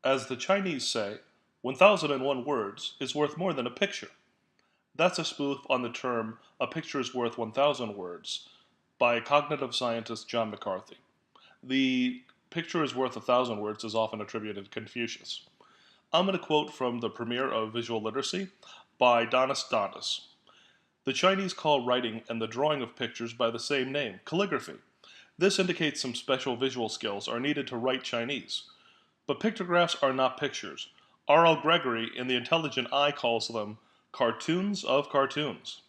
As the Chinese say, 1001 words is worth more than a picture. That's a spoof on the term, a picture is worth 1,000 words, by cognitive scientist John McCarthy. The picture is worth 1,000 words is often attributed to Confucius. I'm going to quote from the Premiere of Visual Literacy by Donis Donnis. The Chinese call writing and the drawing of pictures by the same name, calligraphy. This indicates some special visual skills are needed to write Chinese. But pictographs are not pictures. R.L. Gregory in The Intelligent Eye calls them cartoons of cartoons.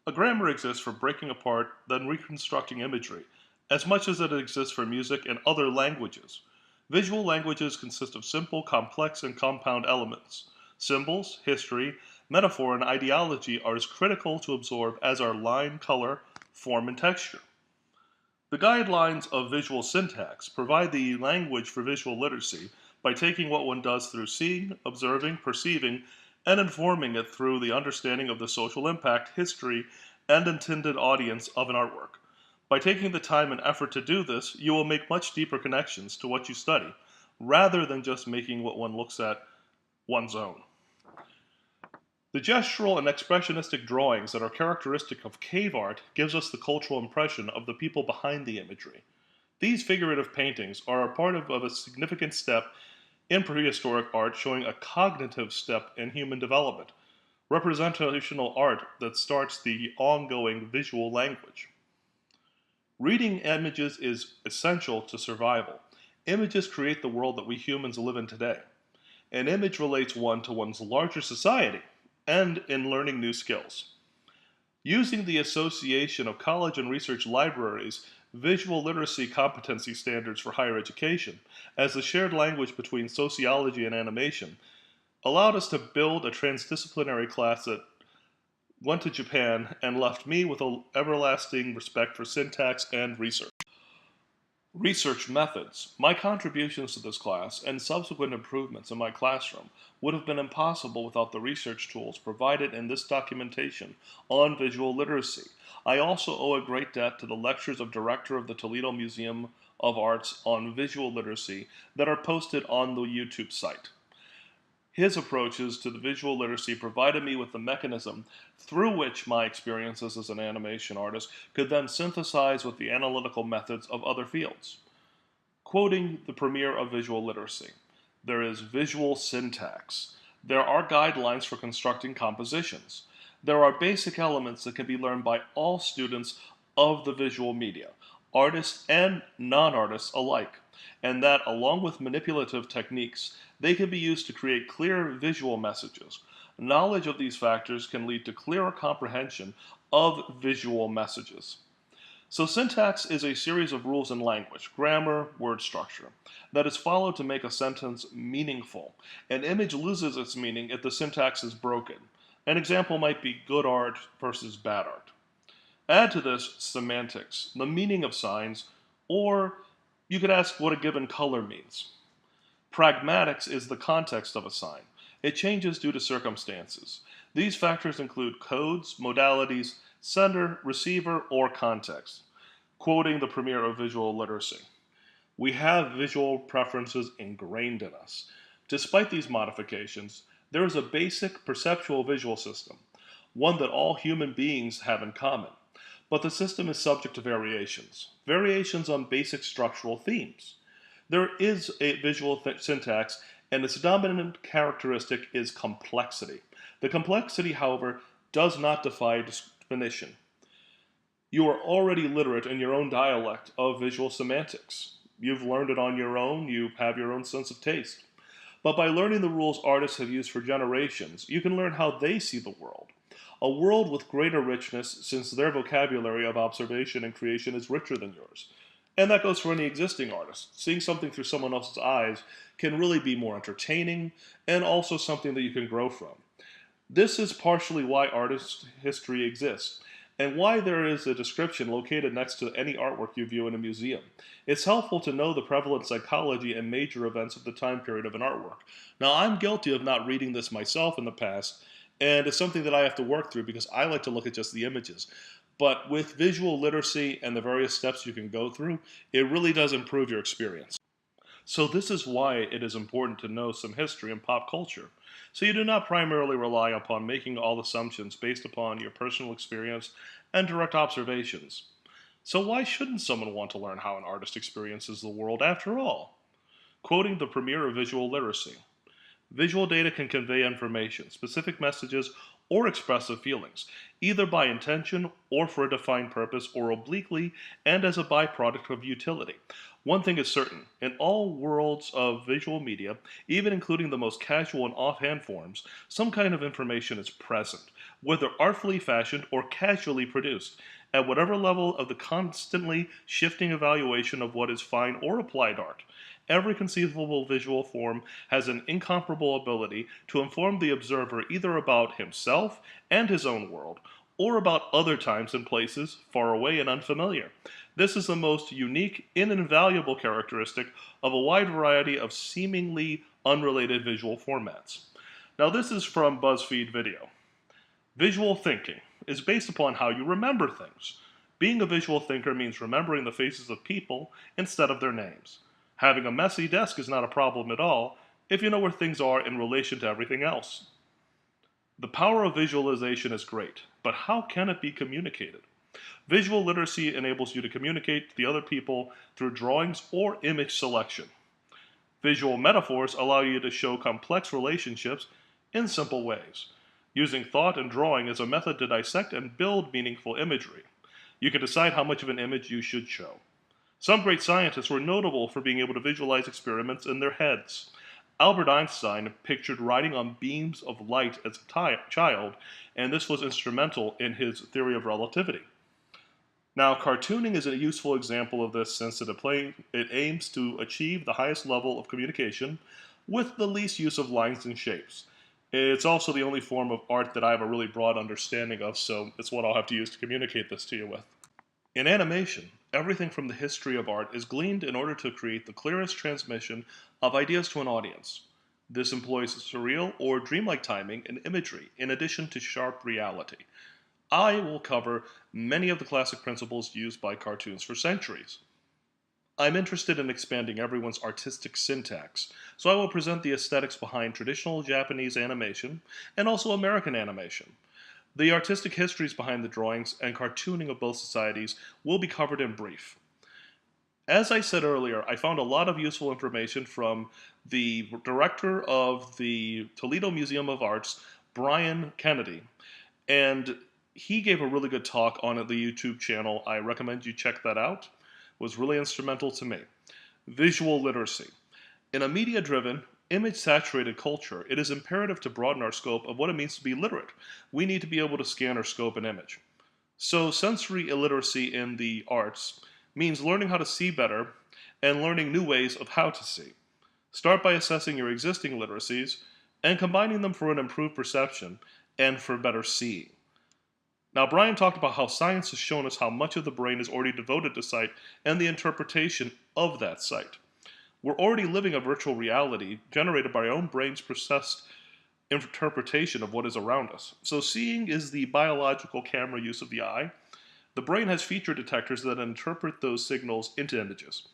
A grammar exists for breaking apart, then reconstructing imagery, as much as it exists for music and other languages. Visual languages consist of simple, complex, and compound elements. Symbols, history, metaphor, and ideology are as critical to absorb as are line, color, form, and texture. The guidelines of visual syntax provide the language for visual literacy by taking what one does through seeing, observing, perceiving, and informing it through the understanding of the social impact, history, and intended audience of an artwork. By taking the time and effort to do this, you will make much deeper connections to what you study, rather than just making what one looks at one's own. The gestural and expressionistic drawings that are characteristic of cave art gives us the cultural impression of the people behind the imagery. These figurative paintings are a part of a significant step in prehistoric art showing a cognitive step in human development, representational art that starts the ongoing visual language. Reading images is essential to survival. Images create the world that we humans live in today. An image relates one to one's larger society and in learning new skills. Using the Association of College and Research Libraries Visual Literacy Competency Standards for Higher Education as the shared language between sociology and animation allowed us to build a transdisciplinary class that went to Japan and left me with an everlasting respect for syntax and research. Research methods. My contributions to this class and subsequent improvements in my classroom would have been impossible without the research tools provided in this documentation on visual literacy. I also owe a great debt to the lectures of Director of the Toledo Museum of Arts on visual literacy that are posted on the YouTube site. His approaches to the visual literacy provided me with the mechanism through which my experiences as an animation artist could then synthesize with the analytical methods of other fields. Quoting the Premiere of Visual Literacy, there is visual syntax. There are guidelines for constructing compositions. There are basic elements that can be learned by all students of the visual media, artists and non-artists alike, and that along with manipulative techniques, they can be used to create clear visual messages. Knowledge of these factors can lead to clearer comprehension of visual messages. So syntax is a series of rules in language, grammar, word structure, that is followed to make a sentence meaningful. An image loses its meaning if the syntax is broken. An example might be good art versus bad art. Add to this semantics, the meaning of signs, or you could ask what a given color means. Pragmatics is the context of a sign. It changes due to circumstances. These factors include codes, modalities, sender, receiver, or context. Quoting the Premiere of Visual Literacy. We have visual preferences ingrained in us. Despite these modifications, there is a basic perceptual visual system, one that all human beings have in common. But the system is subject to variations on basic structural themes. There is a visual syntax, and its dominant characteristic is complexity. The complexity, however, does not defy definition. You are already literate in your own dialect of visual semantics. You've learned it on your own, you have your own sense of taste. But by learning the rules artists have used for generations, you can learn how they see the world. A world with greater richness, since their vocabulary of observation and creation is richer than yours. And that goes for any existing artist. Seeing something through someone else's eyes can really be more entertaining and also something that you can grow from. This is partially why artist history exists and why there is a description located next to any artwork you view in a museum. It's helpful to know the prevalent psychology and major events of the time period of an artwork. Now, I'm guilty of not reading this myself in the past, and it's something that I have to work through because I like to look at just the images. But with visual literacy and the various steps you can go through, it really does improve your experience. So this is why it is important to know some history and pop culture. So you do not primarily rely upon making all assumptions based upon your personal experience and direct observations. So why shouldn't someone want to learn how an artist experiences the world after all? Quoting the premier of visual literacy. Visual data can convey information, specific messages, or expressive feelings, either by intention or for a defined purpose, or obliquely and as a byproduct of utility. One thing is certain, in all worlds of visual media, even including the most casual and offhand forms, some kind of information is present, whether artfully fashioned or casually produced, at whatever level of the constantly shifting evaluation of what is fine or applied art. Every conceivable visual form has an incomparable ability to inform the observer either about himself and his own world, or about other times and places far away and unfamiliar. This is the most unique and invaluable characteristic of a wide variety of seemingly unrelated visual formats. Now, this is from BuzzFeed Video. Visual thinking is based upon how you remember things. Being a visual thinker means remembering the faces of people instead of their names. Having a messy desk is not a problem at all if you know where things are in relation to everything else. The power of visualization is great, but how can it be communicated? Visual literacy enables you to communicate to the other people through drawings or image selection. Visual metaphors allow you to show complex relationships in simple ways, using thought and drawing as a method to dissect and build meaningful imagery. You can decide how much of an image you should show. Some great scientists were notable for being able to visualize experiments in their heads. Albert Einstein pictured riding on beams of light as a child, and this was instrumental in his theory of relativity. Now, cartooning is a useful example of this since it aims to achieve the highest level of communication with the least use of lines and shapes. It's also the only form of art that I have a really broad understanding of, so it's what I'll have to use to communicate this to you with. In animation, everything from the history of art is gleaned in order to create the clearest transmission of ideas to an audience. This employs surreal or dreamlike timing and imagery in addition to sharp reality. I will cover many of the classic principles used by cartoons for centuries. I'm interested in expanding everyone's artistic syntax, so I will present the aesthetics behind traditional Japanese animation and also American animation. The artistic histories behind the drawings and cartooning of both societies will be covered in brief. As I said earlier, I found a lot of useful information from the director of the Toledo Museum of Arts, Brian Kennedy, and he gave a really good talk on the YouTube channel. I recommend you check that out. It was really instrumental to me. Visual literacy. In a media-driven, image-saturated culture, it is imperative to broaden our scope of what it means to be literate. We need to be able to scan or scope an image. So sensory illiteracy in the arts means learning how to see better and learning new ways of how to see. Start by assessing your existing literacies and combining them for an improved perception and for better seeing. Now, Brian talked about how science has shown us how much of the brain is already devoted to sight and the interpretation of that sight. We're already living a virtual reality generated by our own brain's processed interpretation of what is around us. So seeing is the biological camera use of the eye. The brain has feature detectors that interpret those signals into images.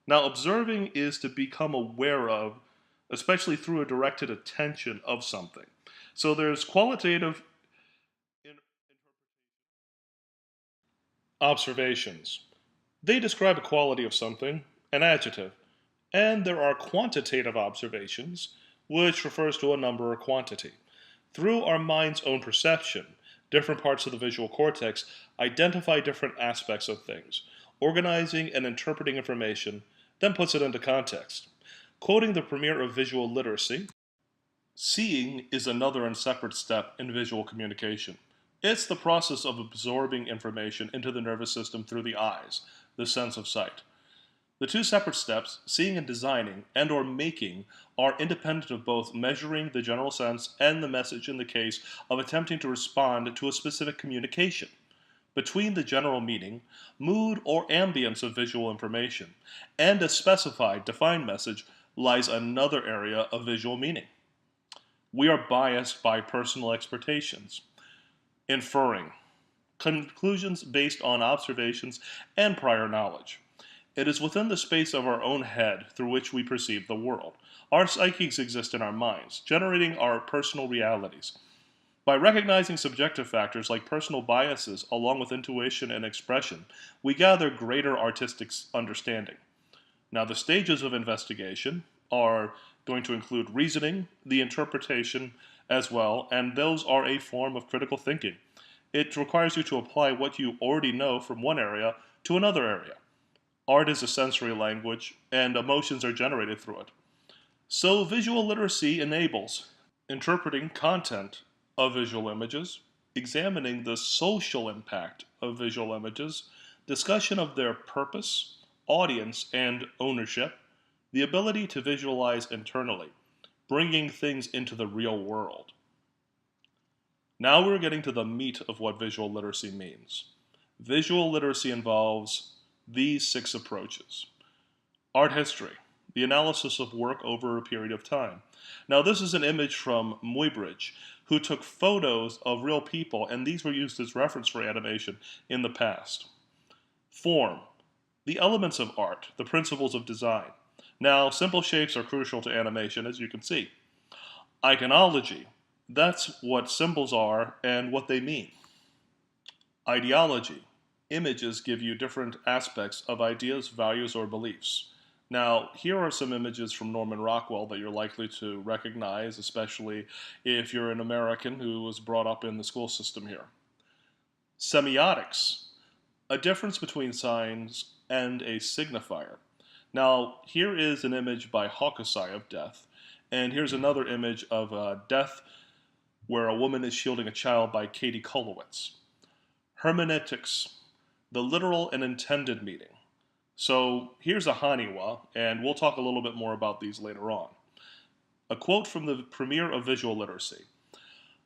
Now, observing is to become aware of, especially through a directed attention of something. So there's qualitative observations. They describe a quality of something, an adjective. And there are quantitative observations, which refers to a number or quantity. Through our mind's own perception, different parts of the visual cortex identify different aspects of things, organizing and interpreting information, then puts it into context. Quoting the premier of visual literacy, seeing is another and separate step in visual communication. It's the process of absorbing information into the nervous system through the eyes, the sense of sight. The two separate steps, seeing and designing and/or making, are independent of both measuring the general sense and the message in the case of attempting to respond to a specific communication. Between the general meaning, mood, or ambience of visual information, and a specified, defined message lies another area of visual meaning. We are biased by personal expectations, inferring, conclusions based on observations and prior knowledge. It is within the space of our own head through which we perceive the world. Our psyches exist in our minds, generating our personal realities. By recognizing subjective factors like personal biases along with intuition and expression, we gather greater artistic understanding. Now, the stages of investigation are going to include reasoning, the interpretation as well, and those are a form of critical thinking. It requires you to apply what you already know from one area to another area. Art is a sensory language, and emotions are generated through it. So, visual literacy enables interpreting content of visual images, examining the social impact of visual images, discussion of their purpose, audience, and ownership, the ability to visualize internally, bringing things into the real world. Now we're getting to the meat of what visual literacy means. Visual literacy involves these 6 approaches. Art history, the analysis of work over a period of time. Now this is an image from Muybridge, who took photos of real people, and these were used as reference for animation in the past. Form, the elements of art, the principles of design. Now, simple shapes are crucial to animation, as you can see. Iconology, that's what symbols are and what they mean. Ideology, images give you different aspects of ideas, values, or beliefs. Now, here are some images from Norman Rockwell that you're likely to recognize, especially if you're an American who was brought up in the school system here. Semiotics, a difference between signs and a signifier. Now, here is an image by Hokusai of death, and here's another image of death where a woman is shielding a child by Katie Kolowitz. Hermeneutics, the literal and intended meaning. So here's a Haniwa, and we'll talk a little bit more about these later on. A quote from the Premier of Visual Literacy.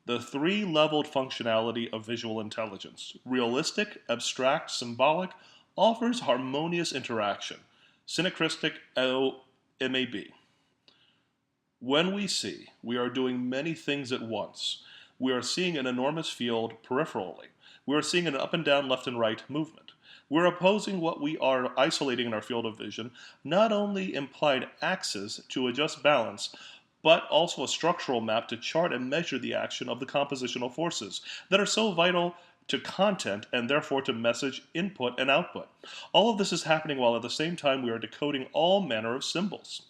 The 3-leveled functionality of visual intelligence, realistic, abstract, symbolic, offers harmonious interaction, synchristic, MAB. When we see, we are doing many things at once. We are seeing an enormous field peripherally. We are seeing an up and down, left and right movement. We're opposing what we are isolating in our field of vision, not only implied axes to adjust balance, but also a structural map to chart and measure the action of the compositional forces that are so vital to content and therefore to message input and output. All of this is happening while at the same time we are decoding all manner of symbols.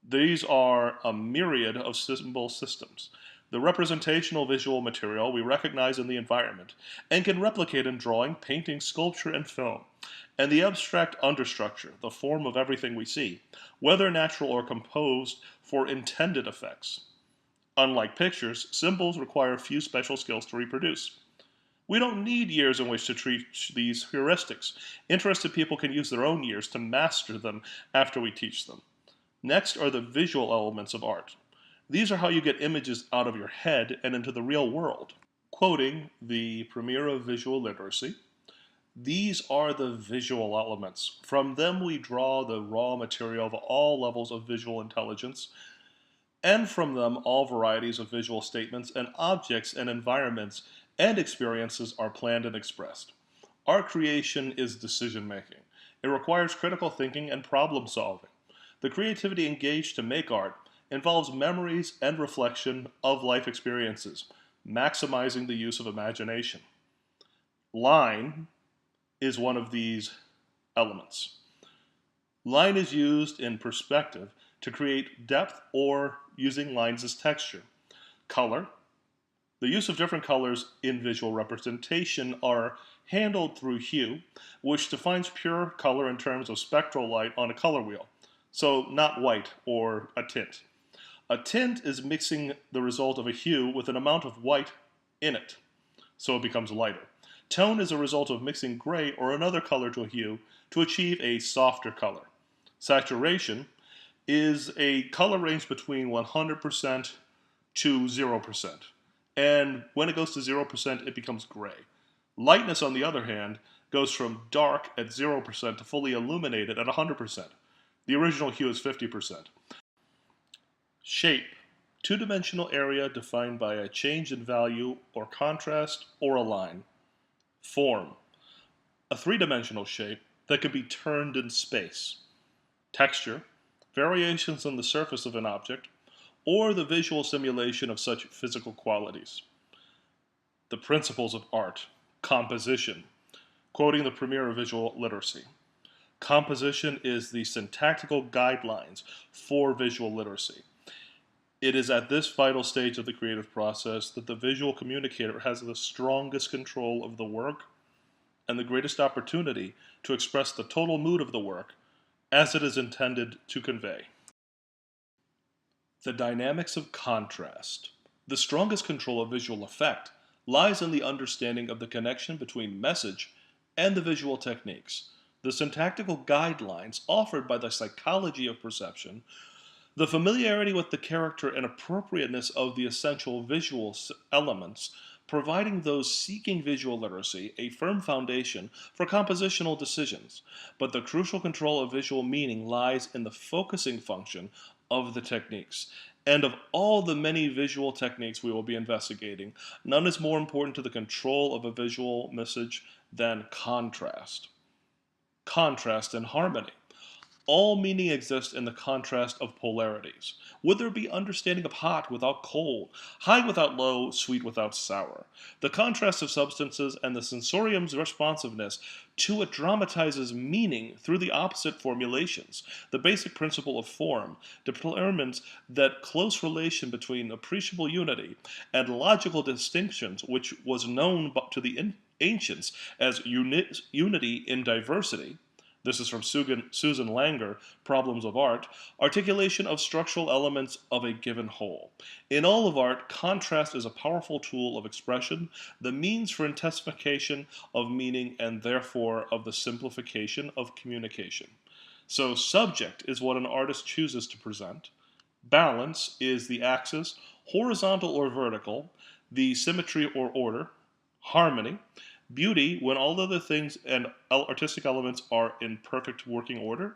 These are a myriad of symbol systems. The representational visual material we recognize in the environment and can replicate in drawing, painting, sculpture, and film. And the abstract understructure, the form of everything we see, whether natural or composed for intended effects. Unlike pictures, symbols require few special skills to reproduce. We don't need years in which to treat these heuristics. Interested people can use their own years to master them after we teach them. Next are the visual elements of art. These are how you get images out of your head and into the real world. Quoting the Premier of Visual Literacy, these are the visual elements. From them we draw the raw material of all levels of visual intelligence, and from them all varieties of visual statements and objects and environments and experiences are planned and expressed. Art creation is decision making. It requires critical thinking and problem solving. The creativity engaged to make art involves memories and reflection of life experiences, maximizing the use of imagination. Line is one of these elements. Line is used in perspective to create depth or using lines as texture. Color. The use of different colors in visual representation are handled through hue, which defines pure color in terms of spectral light on a color wheel. So not white or a tint. A tint is mixing the result of a hue with an amount of white in it, so it becomes lighter. Tone is a result of mixing gray or another color to a hue to achieve a softer color. Saturation is a color range between 100% to 0%. And when it goes to 0%, it becomes gray. Lightness, on the other hand, goes from dark at 0% to fully illuminated at 100%. The original hue is 50%. Shape, two-dimensional area defined by a change in value or contrast or a line. Form, a three-dimensional shape that can be turned in space, texture, variations on the surface of an object, or the visual simulation of such physical qualities. The principles of art, composition, quoting the premier of visual literacy. Composition is the syntactical guidelines for visual literacy. It is at this vital stage of the creative process that the visual communicator has the strongest control of the work and the greatest opportunity to express the total mood of the work as it is intended to convey. The dynamics of contrast. The strongest control of visual effect lies in the understanding of the connection between message and the visual techniques. The syntactical guidelines offered by the psychology of perception, the familiarity with the character and appropriateness of the essential visual elements, providing those seeking visual literacy a firm foundation for compositional decisions. But the crucial control of visual meaning lies in the focusing function of the techniques. And of all the many visual techniques we will be investigating, none is more important to the control of a visual message than contrast. Contrast and harmony. All meaning exists in the contrast of polarities. Would there be understanding of hot without cold, high without low, sweet without sour? The contrast of substances and the sensorium's responsiveness to it dramatizes meaning through the opposite formulations. The basic principle of form determines that close relation between appreciable unity and logical distinctions, which was known to the ancients as unity in diversity. This is from Susan Langer, Problems of Art, articulation of structural elements of a given whole. In all of art, contrast is a powerful tool of expression, the means for intensification of meaning and therefore of the simplification of communication. So subject is what an artist chooses to present. Balance is the axis, horizontal or vertical, the symmetry or order. Harmony, beauty when all other things and artistic elements are in perfect working order.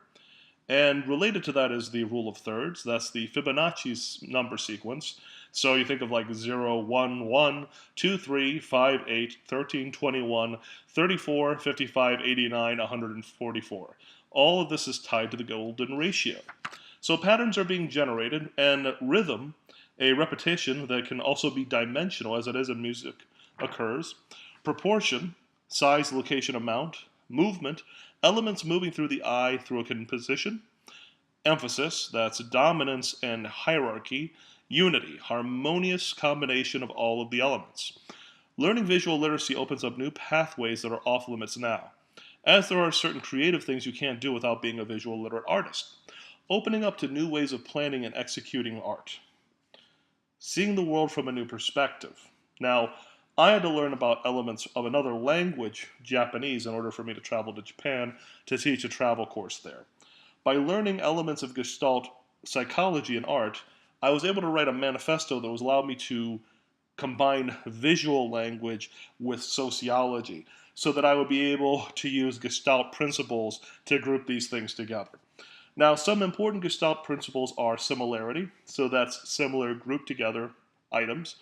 And related to that is the rule of thirds. That's the Fibonacci's number sequence. So you think of like 0, 1, 1, 2, 3, 5, 8, 13, 21, 34, 55, 89, 144. All of this is tied to the golden ratio. So patterns are being generated, and rhythm, a repetition that can also be dimensional as it is in music, occurs. Proportion, size, location, amount. Movement, elements moving through the eye through a composition. Emphasis, that's dominance and hierarchy. Unity, harmonious combination of all of the elements. Learning visual literacy opens up new pathways that are off limits now, as there are certain creative things you can't do without being a visual literate artist, opening up to new ways of planning and executing art. Seeing the world from a new perspective. Now, I had to learn about elements of another language, Japanese, in order for me to travel to Japan to teach a travel course there. By learning elements of Gestalt psychology and art, I was able to write a manifesto that was allowed me to combine visual language with sociology so that I would be able to use Gestalt principles to group these things together. Now, some important Gestalt principles are similarity, so that's similar grouped together items.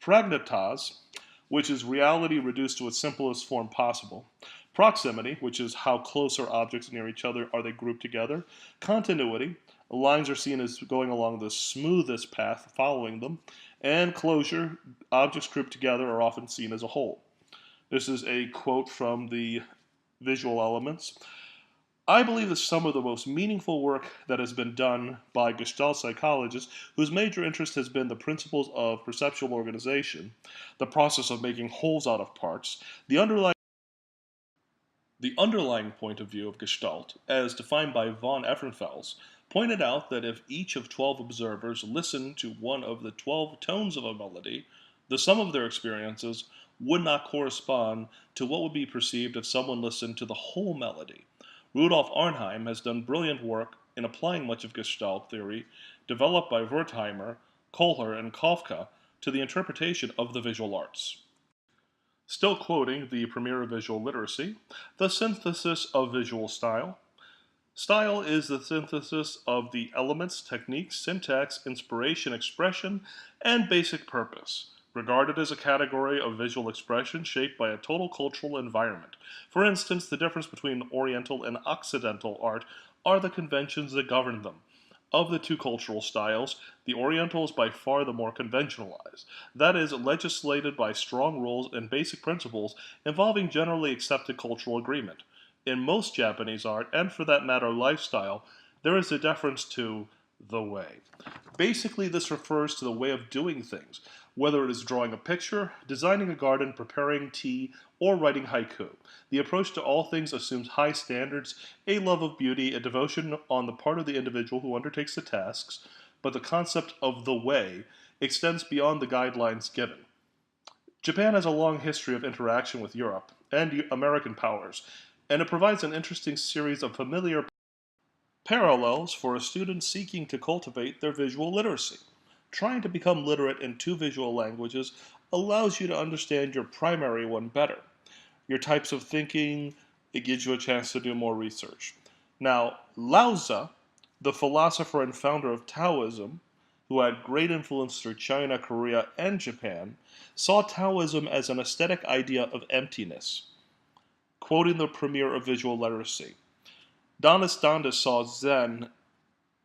Pragmatas, which is reality reduced to its simplest form possible. Proximity, which is how close are objects near each other are they grouped together. Continuity, lines are seen as going along the smoothest path following them. And closure, objects grouped together are often seen as a whole. This is a quote from the Visual Elements. I believe that some of the most meaningful work that has been done by Gestalt psychologists whose major interest has been the principles of perceptual organization, the process of making wholes out of parts, the underlying point of view of Gestalt, as defined by von Ehrenfels, pointed out that if each of 12 observers listened to one of the 12 tones of a melody, the sum of their experiences would not correspond to what would be perceived if someone listened to the whole melody. Rudolf Arnheim has done brilliant work in applying much of Gestalt theory developed by Wertheimer, Kohler, and Kafka to the interpretation of the visual arts. Still quoting the premier of visual literacy, the synthesis of visual style. Style is the synthesis of the elements, techniques, syntax, inspiration, expression, and basic purpose. regarded as a category of visual expression shaped by a total cultural environment. For instance, the difference between Oriental and Occidental art are the conventions that govern them. Of the two cultural styles, the Oriental is by far the more conventionalized, that is, legislated by strong rules and basic principles involving generally accepted cultural agreement. In most Japanese art, and for that matter lifestyle, there is a deference to the way. Basically, this refers to the way of doing things, whether it is drawing a picture, designing a garden, preparing tea, or writing haiku. The approach to all things assumes high standards, a love of beauty, a devotion on the part of the individual who undertakes the tasks, but the concept of the way extends beyond the guidelines given. Japan has a long history of interaction with Europe and American powers, and it provides an interesting series of familiar parallels for a student seeking to cultivate their visual literacy. Trying to become literate in two visual languages allows you to understand your primary one better. Your types of thinking, it gives you a chance to do more research. Now, Laozi, the philosopher and founder of Taoism, who had great influence through China, Korea, and Japan, saw Taoism as an aesthetic idea of emptiness, quoting the premier of visual literacy. Donis Dondas saw Zen,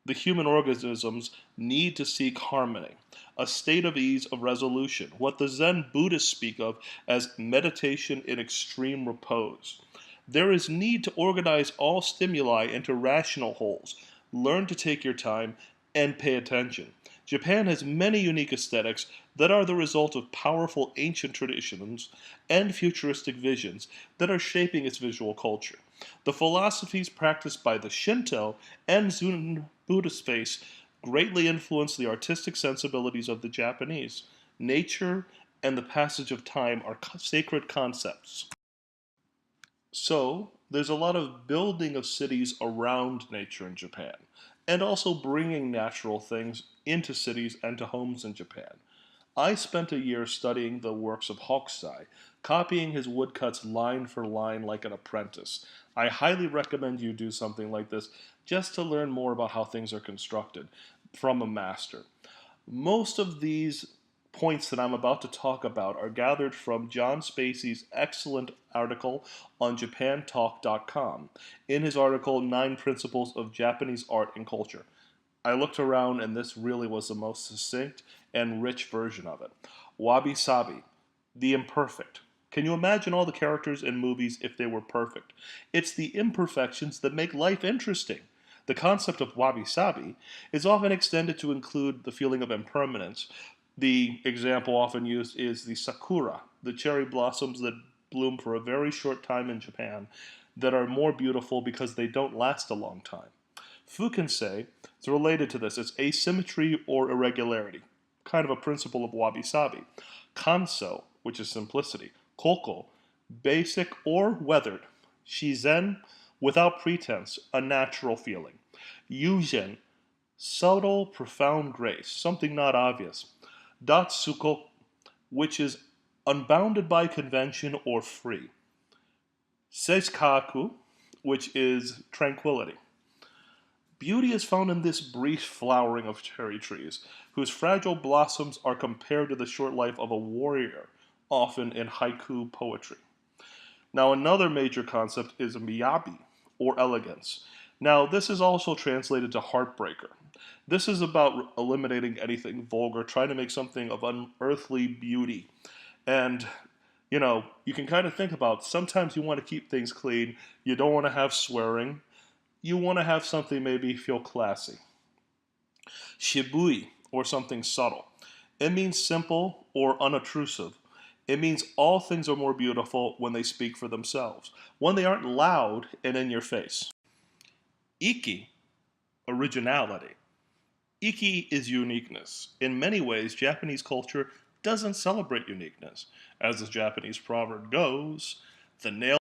the human organisms need to seek harmony, a state of ease of resolution, what the Zen Buddhists speak of as meditation in extreme repose. There is need to organize all stimuli into rational wholes, learn to take your time, and pay attention. Japan has many unique aesthetics that are the result of powerful ancient traditions and futuristic visions that are shaping its visual culture. The philosophies practiced by the Shinto and Zen Buddhist faith greatly influence the artistic sensibilities of the Japanese. Nature and the passage of time are sacred concepts. So, there's a lot of building of cities around nature in Japan, and also bringing natural things into cities and to homes in Japan. I spent a year studying the works of Hokusai, copying his woodcuts line for line like an apprentice. I highly recommend you do something like this just to learn more about how things are constructed from a master. Most of these points that I'm about to talk about are gathered from John Spacey's excellent article on japantalk.com. In his article, 9 Principles of Japanese Art and Culture. I looked around and this really was the most succinct and rich version of it. Wabi Sabi, the imperfect. Can you imagine all the characters in movies if they were perfect? It's the imperfections that make life interesting. The concept of wabi sabi is often extended to include the feeling of impermanence. The example often used is the sakura, the cherry blossoms that bloom for a very short time in Japan that are more beautiful because they don't last a long time. Fukinsei is related to this. It's asymmetry or irregularity, kind of a principle of wabi-sabi. Kanso, which is simplicity. Koko, basic or weathered. Shizen, without pretense, a natural feeling. Yugen, subtle, profound grace, something not obvious. Datsuko, which is unbounded by convention or free. Seikaku, which is tranquility. Beauty is found in this brief flowering of cherry trees, whose fragile blossoms are compared to the short life of a warrior, often in haiku poetry. Now, another major concept is miyabi, or elegance. Now, this is also translated to heartbreaker. This is about eliminating anything vulgar, trying to make something of unearthly beauty. And, you can kind of think about sometimes you want to keep things clean, you don't want to have swearing, you want to have something maybe feel classy. Shibui, or something subtle. It means simple or unobtrusive. It means all things are more beautiful when they speak for themselves, when they aren't loud and in your face. Iki, originality. Iki is uniqueness. In many ways, Japanese culture doesn't celebrate uniqueness. As the Japanese proverb goes, the nail